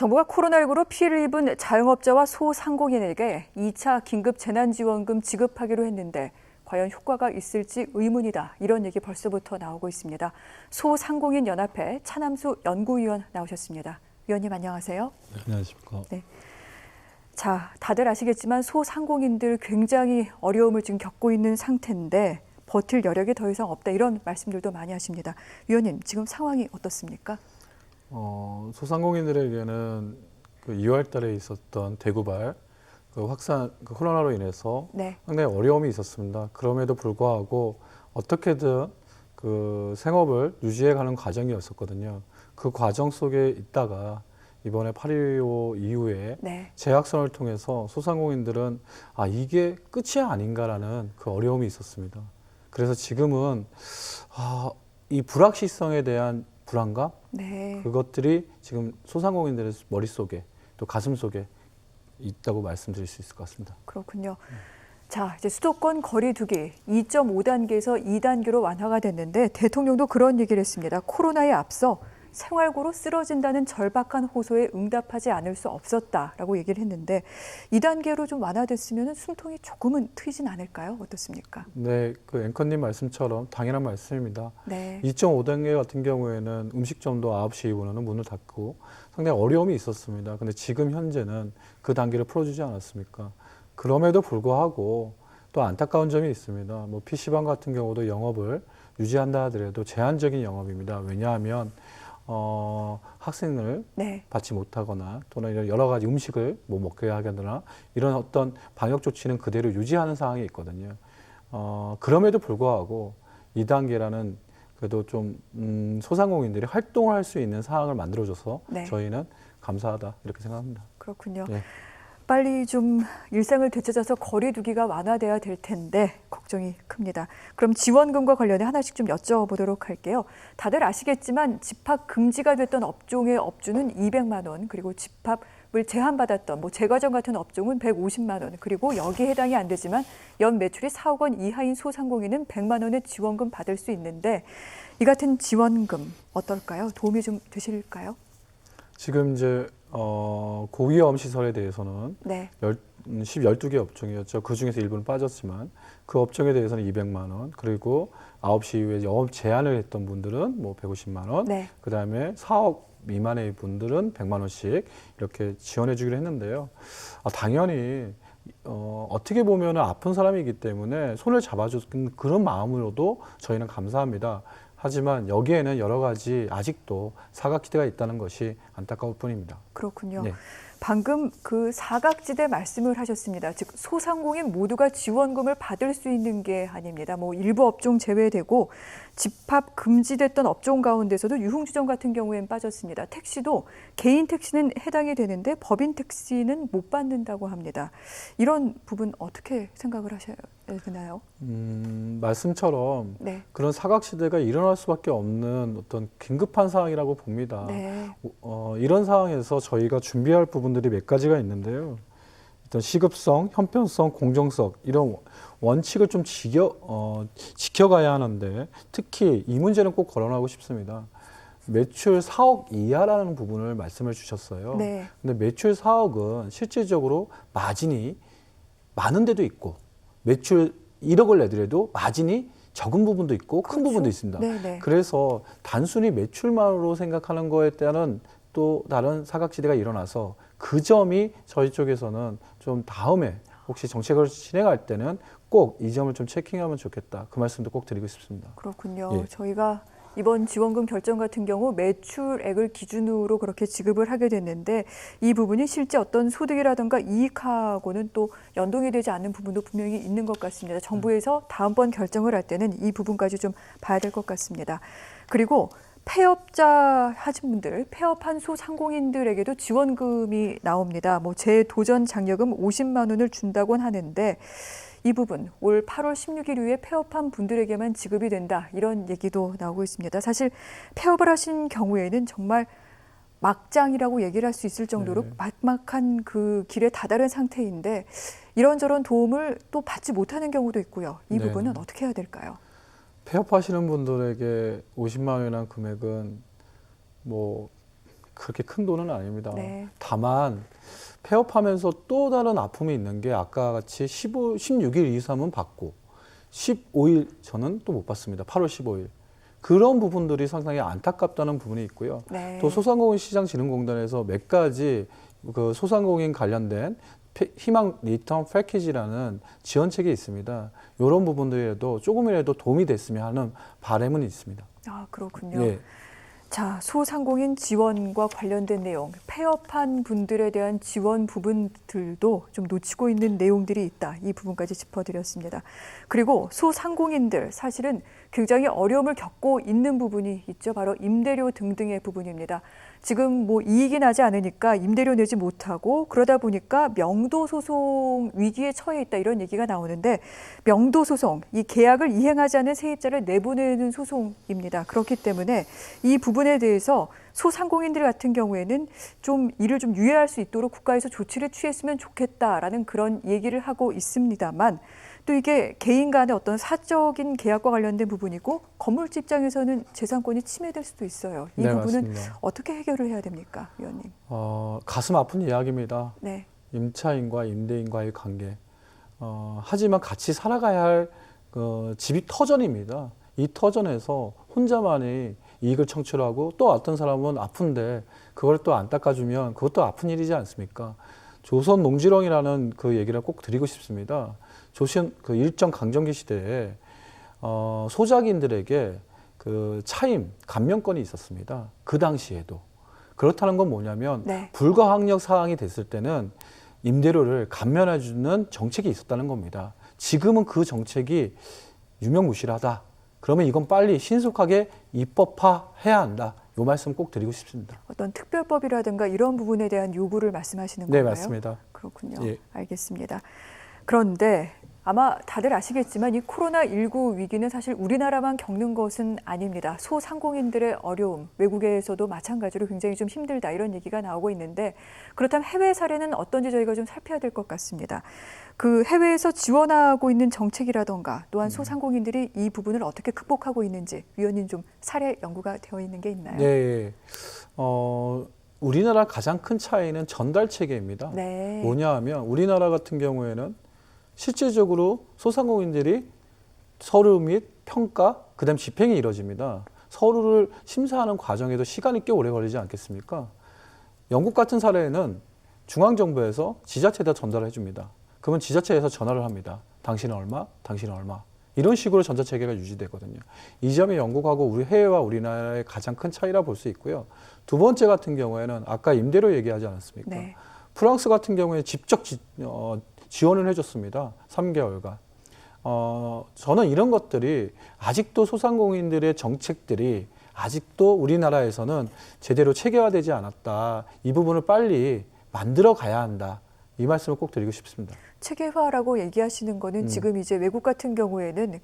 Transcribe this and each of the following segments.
정부가 코로나19로 피해를 입은 자영업자와 소상공인에게 2차 긴급 재난지원금 지급하기로 했는데 과연 효과가 있을지 의문이다. 이런 얘기 벌써부터 나오고 있습니다. 소상공인 연합회 차남수 연구위원 나오셨습니다. 위원님 안녕하세요. 네, 안녕하십니까. 네. 자, 다들 아시겠지만 소상공인들 굉장히 어려움을 지금 겪고 있는 상태인데 버틸 여력이 더 이상 없다. 이런 말씀들도 많이 하십니다. 위원님, 지금 상황이 어떻습니까? 소상공인들에게는 그 2월 달에 있었던 대구발 그 확산 코로나로 인해서 상당히 어려움이 있었습니다. 그럼에도 불구하고 어떻게든 그 생업을 유지해가는 과정이었었거든요. 그 과정 속에 있다가 이번에 8.15 이후에 재확산을 통해서 소상공인들은 이게 끝이 아닌가라는 그 어려움이 있었습니다. 그래서 지금은 이 불확실성에 대한 불안감, 그것들이 지금 소상공인들의 머릿속에 또 가슴속에 있다고 말씀드릴 수 있을 것 같습니다. 그렇군요. 자, 이제 수도권 거리 두기 2.5단계에서 2단계로 완화가 됐는데 대통령도 그런 얘기를 했습니다. 코로나에 앞서 생활고로 쓰러진다는 절박한 호소에 응답하지 않을 수 없었다라고 얘기를 했는데 2단계로 좀 완화됐으면 숨통이 조금은 트이진 않을까요? 어떻습니까? 네, 그 앵커님 말씀처럼 당연한 말씀입니다. 네. 2.5단계 같은 경우에는 음식점도 9시 이후로는 문을 닫고 상당히 어려움이 있었습니다. 근데 지금 현재는 그 단계를 풀어주지 않았습니까? 그럼에도 불구하고 또 안타까운 점이 있습니다. 뭐 PC방 같은 경우도 영업을 유지한다 하더라도 제한적인 영업입니다. 왜냐하면 학생을 받지 못하거나 또는 이런 여러 가지 음식을 못 먹게 하거나 이런 어떤 방역 조치는 그대로 유지하는 상황이 있거든요. 그럼에도 불구하고 2단계라는 그래도 좀 소상공인들이 활동을 할 수 있는 상황을 만들어줘서 저희는 감사하다 이렇게 생각합니다. 그렇군요. 네. 빨리 좀 일상을 되찾아서 거리 두기가 완화돼야 될 텐데 걱정이 큽니다. 그럼 지원금과 관련해 하나씩 좀 여쭤보도록 할게요. 다들 아시겠지만 집합 금지가 됐던 업종의 업주는 200만 원, 그리고 집합을 제한받았던 제과점 같은 업종은 150만 원, 그리고 여기에 해당이 안 되지만 연 매출이 4억 원 이하인 소상공인은 100만 원의 지원금 받을 수 있는데 이 같은 지원금 어떨까요? 도움이 좀 되실까요? 지금 이제 고위험 시설에 대해서는 12개 업종이었죠. 그중에서 일부는 빠졌지만 그 업종에 대해서는 200만 원, 그리고 9시 이후에 영업 제한을 했던 분들은 150만 원, 그다음에 4억 미만의 분들은 100만 원씩 이렇게 지원해 주기로 했는데요. 당연히 어떻게 보면 아픈 사람이기 때문에 손을 잡아주는 그런 마음으로도 저희는 감사합니다. 하지만 여기에는 여러 가지 아직도 사각지대가 있다는 것이 안타까울 뿐입니다. 그렇군요. 네. 방금 그 사각지대 말씀을 하셨습니다. 즉 소상공인 모두가 지원금을 받을 수 있는 게 아닙니다. 일부 업종 제외되고 집합 금지됐던 업종 가운데서도 유흥주점 같은 경우엔 빠졌습니다. 택시도 개인 택시는 해당이 되는데 법인 택시는 못 받는다고 합니다. 이런 부분 어떻게 생각을 하셔야 되나요? 말씀처럼 그런 사각지대가 일어날 수밖에 없는 어떤 긴급한 상황이라고 봅니다. 이런 상황에서 저희가 준비할 부분들이 몇 가지가 있는데요. 일단 시급성, 형편성, 공정성 이런 원칙을 좀 지켜가야 하는데 특히 이 문제는 꼭 거론하고 싶습니다. 매출 4억 이하라는 부분을 말씀을 주셨어요. 근데 매출 4억은 실질적으로 마진이 많은 데도 있고 매출 1억을 내더라도 마진이 적은 부분도 있고 큰 부분도 있습니다. 그래서 단순히 매출만으로 생각하는 거에 따른 또 다른 사각지대가 일어나서 그 점이 저희 쪽에서는 좀 다음에 혹시 정책을 진행할 때는 꼭 이 점을 좀 체킹하면 좋겠다. 그 말씀도 꼭 드리고 싶습니다. 그렇군요. 저희가 이번 지원금 결정 같은 경우 매출액을 기준으로 그렇게 지급을 하게 됐는데 이 부분이 실제 어떤 소득이라든가 이익하고는 또 연동이 되지 않는 부분도 분명히 있는 것 같습니다. 정부에서 다음번 결정을 할 때는 이 부분까지 좀 봐야 될 것 같습니다. 그리고 폐업자 하신 분들, 폐업한 소상공인들에게도 지원금이 나옵니다. 재도전 장려금 50만 원을 준다곤 하는데 이 부분 올 8월 16일 이후에 폐업한 분들에게만 지급이 된다. 이런 얘기도 나오고 있습니다. 사실 폐업을 하신 경우에는 정말 막장이라고 얘기를 할 수 있을 정도로 막막한 그 길에 다다른 상태인데 이런저런 도움을 또 받지 못하는 경우도 있고요. 이 부분은 어떻게 해야 될까요? 폐업하시는 분들에게 50만 원이라는 금액은 그렇게 큰 돈은 아닙니다. 네. 다만 폐업하면서 또 다른 아픔이 있는 게 아까 같이 16일 이상은 받고 15일 저는 또 못 받습니다. 8월 15일. 그런 부분들이 상당히 안타깝다는 부분이 있고요. 네. 또 소상공인 시장진흥공단에서 몇 가지 그 소상공인 관련된 희망 리턴 패키지라는 지원책이 있습니다. 이런 부분들에도 조금이라도 도움이 됐으면 하는 바람은 있습니다. 아, 그렇군요. 예. 자, 소상공인 지원과 관련된 내용, 폐업한 분들에 대한 지원 부분들도 좀 놓치고 있는 내용들이 있다. 이 부분까지 짚어드렸습니다. 그리고 소상공인들 사실은 굉장히 어려움을 겪고 있는 부분이 있죠. 바로 임대료 등등의 부분입니다. 지금 뭐 이익이 나지 않으니까 임대료 내지 못하고 그러다 보니까 명도 소송 위기에 처해 있다 이런 얘기가 나오는데 명도 소송, 이 계약을 이행하지 않은 세입자를 내보내는 소송입니다. 그렇기 때문에 이 부분에 대해서 소상공인들 같은 경우에는 좀 이를 좀 유예할 수 있도록 국가에서 조치를 취했으면 좋겠다라는 그런 얘기를 하고 있습니다만 또 이게 개인 간의 어떤 사적인 계약과 관련된 부분이고 건물주 입장에서는 재산권이 침해될 수도 있어요. 이 네, 부분은 맞습니다. 어떻게 해결을 해야 됩니까, 위원님? 가슴 아픈 이야기입니다. 네. 임차인과 임대인과의 관계. 하지만 같이 살아가야 할 집이 터전입니다. 이 터전에서 혼자만이 이익을 창출하고 또 어떤 사람은 아픈데 그걸 또 안 닦아주면 그것도 아픈 일이지 않습니까? 조선 농지렁이라는 그 얘기를 꼭 드리고 싶습니다. 조선 그 일정 강점기 시대에 소작인들에게 그 차임 감면권이 있었습니다. 그 당시에도. 그렇다는 건 뭐냐면 네. 불가항력 사항이 됐을 때는 임대료를 감면해주는 정책이 있었다는 겁니다. 지금은 그 정책이 유명무실하다. 그러면 이건 빨리 신속하게 입법화해야 한다. 이 말씀 꼭 드리고 싶습니다. 어떤 특별법이라든가 이런 부분에 대한 요구를 말씀하시는 건가요? 네, 맞습니다. 그렇군요. 예. 알겠습니다. 그런데 아마 다들 아시겠지만 이 코로나19 위기는 사실 우리나라만 겪는 것은 아닙니다. 소상공인들의 어려움, 외국에서도 마찬가지로 굉장히 좀 힘들다 이런 얘기가 나오고 있는데 그렇다면 해외 사례는 어떤지 저희가 좀 살펴야 될 것 같습니다. 그 해외에서 지원하고 있는 정책이라던가 또한 소상공인들이 이 부분을 어떻게 극복하고 있는지 위원님 좀 사례 연구가 되어 있는 게 있나요? 네. 우리나라 가장 큰 차이는 전달 체계입니다. 네. 뭐냐 하면 우리나라 같은 경우에는 실질적으로 소상공인들이 서류 및 평가, 그다음 집행이 이루어집니다. 서류를 심사하는 과정에도 시간이 꽤 오래 걸리지 않겠습니까? 영국 같은 사례는 중앙정부에서 지자체에다 전달을 해줍니다. 그러면 지자체에서 전화를 합니다. 당신은 얼마? 당신은 얼마? 이런 식으로 전자체계가 유지되거든요. 이 점이 영국하고 우리 해외와 우리나라의 가장 큰 차이라 볼 수 있고요. 두 번째 같은 경우에는 아까 임대료 얘기하지 않았습니까? 네. 프랑스 같은 경우에 직접 지원을 해줬습니다. 3개월간. 저는 이런 것들이 아직도 소상공인들의 정책들이 아직도 우리나라에서는 제대로 체계화되지 않았다. 이 부분을 빨리 만들어 가야 한다. 이 말씀을 꼭 드리고 싶습니다. 체계화라고 얘기하시는 거는 지금 이제 외국 같은 경우에는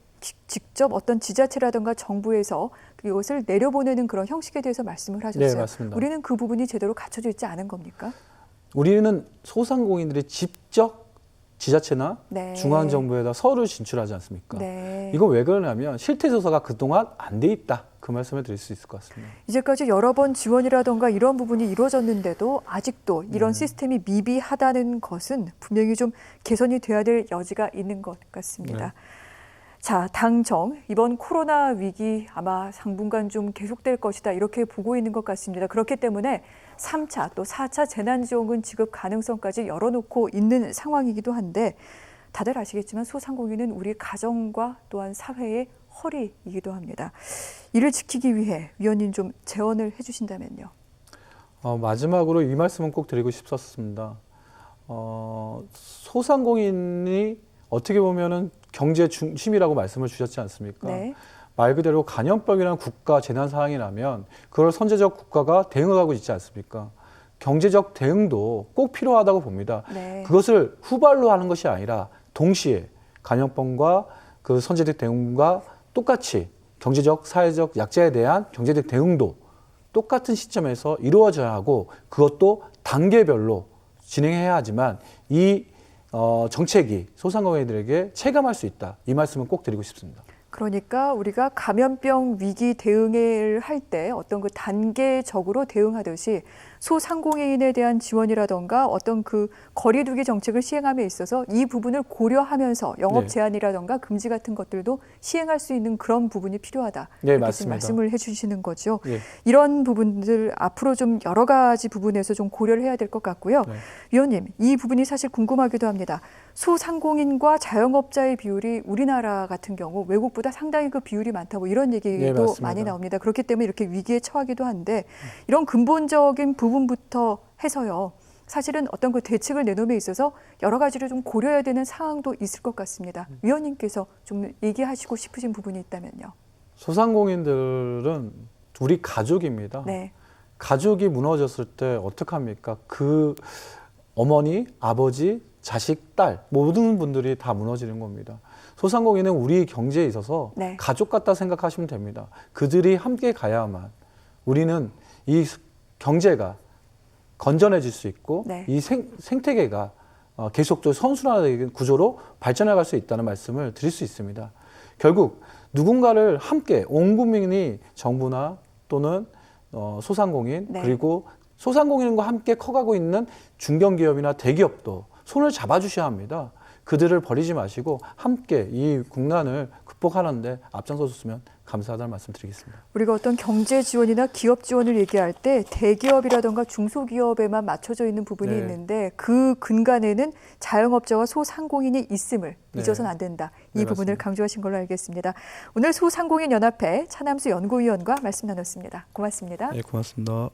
직접 어떤 지자체라든가 정부에서 이것을 내려보내는 그런 형식에 대해서 말씀을 하셨어요. 네, 맞습니다. 우리는 그 부분이 제대로 갖춰져 있지 않은 겁니까? 우리는 소상공인들이 직접 지자체나 네. 중앙정부에다 서류를 진출하지 않습니까? 네. 이건 왜 그러냐면 실태조사가 그동안 안 돼 있다. 그 말씀을 드릴 수 있을 것 같습니다. 이제까지 여러 번 지원이라던가 이런 부분이 이루어졌는데도 아직도 이런 시스템이 미비하다는 것은 분명히 좀 개선이 돼야 될 여지가 있는 것 같습니다. 네. 자, 당정 이번 코로나 위기 아마 당분간 좀 계속될 것이다 이렇게 보고 있는 것 같습니다. 그렇기 때문에 3차 또 4차 재난지원금 지급 가능성까지 열어놓고 있는 상황이기도 한데 다들 아시겠지만 소상공인은 우리 가정과 또한 사회의 허리이기도 합니다. 이를 지키기 위해 위원님 좀 제언을 해주신다면요. 마지막으로 이 말씀은 꼭 드리고 싶었습니다. 소상공인이 어떻게 보면은 경제 중심이라고 말씀을 주셨지 않습니까? 네. 말 그대로 간염병이라는 국가 재난 상황이 나면 그걸 선제적 국가가 대응을 하고 있지 않습니까? 경제적 대응도 꼭 필요하다고 봅니다. 네. 그것을 후발로 하는 것이 아니라 동시에 간염병과 그 선제적 대응과 똑같이 경제적, 사회적 약자에 대한 경제적 대응도 똑같은 시점에서 이루어져야 하고 그것도 단계별로 진행해야 하지만 이 정책이 소상공인들에게 체감할 수 있다. 이 말씀은 꼭 드리고 싶습니다. 그러니까 우리가 감염병 위기 대응을 할 때 어떤 그 단계적으로 대응하듯이 소상공인에 대한 지원이라던가 어떤 그 거리두기 정책을 시행함에 있어서 이 부분을 고려하면서 영업 네. 제한이라던가 금지 같은 것들도 시행할 수 있는 그런 부분이 필요하다. 네, 이렇게 맞습니다. 말씀을 해주시는 거죠. 예. 이런 부분들 앞으로 좀 여러 가지 부분에서 좀 고려를 해야 될 것 같고요. 네. 위원님, 이 부분이 사실 궁금하기도 합니다. 소상공인과 자영업자의 비율이 우리나라 같은 경우 외국보다 상당히 그 비율이 많다고 이런 얘기도 네, 맞습니다. 많이 나옵니다. 그렇기 때문에 이렇게 위기에 처하기도 한데 이런 근본적인 부분부터 해서요. 사실은 어떤 그 대책을 내놓음에 있어서 여러 가지를 좀 고려해야 되는 사항도 있을 것 같습니다. 위원님께서 좀 얘기하시고 싶으신 부분이 있다면요. 소상공인들은 우리 가족입니다. 네. 가족이 무너졌을 때 어떡합니까? 그 어머니, 아버지, 자식, 딸 모든 분들이 다 무너지는 겁니다. 소상공인은 우리 경제에 있어서 네. 가족 같다 생각하시면 됩니다. 그들이 함께 가야만 우리는 이 경제가 건전해질 수 있고 네. 이 생태계가 계속적으로 선순환의 구조로 발전해 갈 수 있다는 말씀을 드릴 수 있습니다. 결국 누군가를 함께 온 국민이 정부나 또는 소상공인 네. 그리고 소상공인과 함께 커가고 있는 중견기업이나 대기업도 손을 잡아주셔야 합니다. 그들을 버리지 마시고 함께 이 국난을 극복하는데 앞장서 줬으면 감사하다는 말씀 드리겠습니다. 우리가 어떤 경제 지원이나 기업 지원을 얘기할 때 대기업이라던가 중소기업에만 맞춰져 있는 부분이 네. 있는데 그 근간에는 자영업자와 소상공인이 있음을 네. 잊어서는 안 된다. 이 네, 부분을 맞습니다. 강조하신 걸로 알겠습니다. 오늘 소상공인연합회 차남수 연구위원과 말씀 나눴습니다. 고맙습니다. 네, 고맙습니다.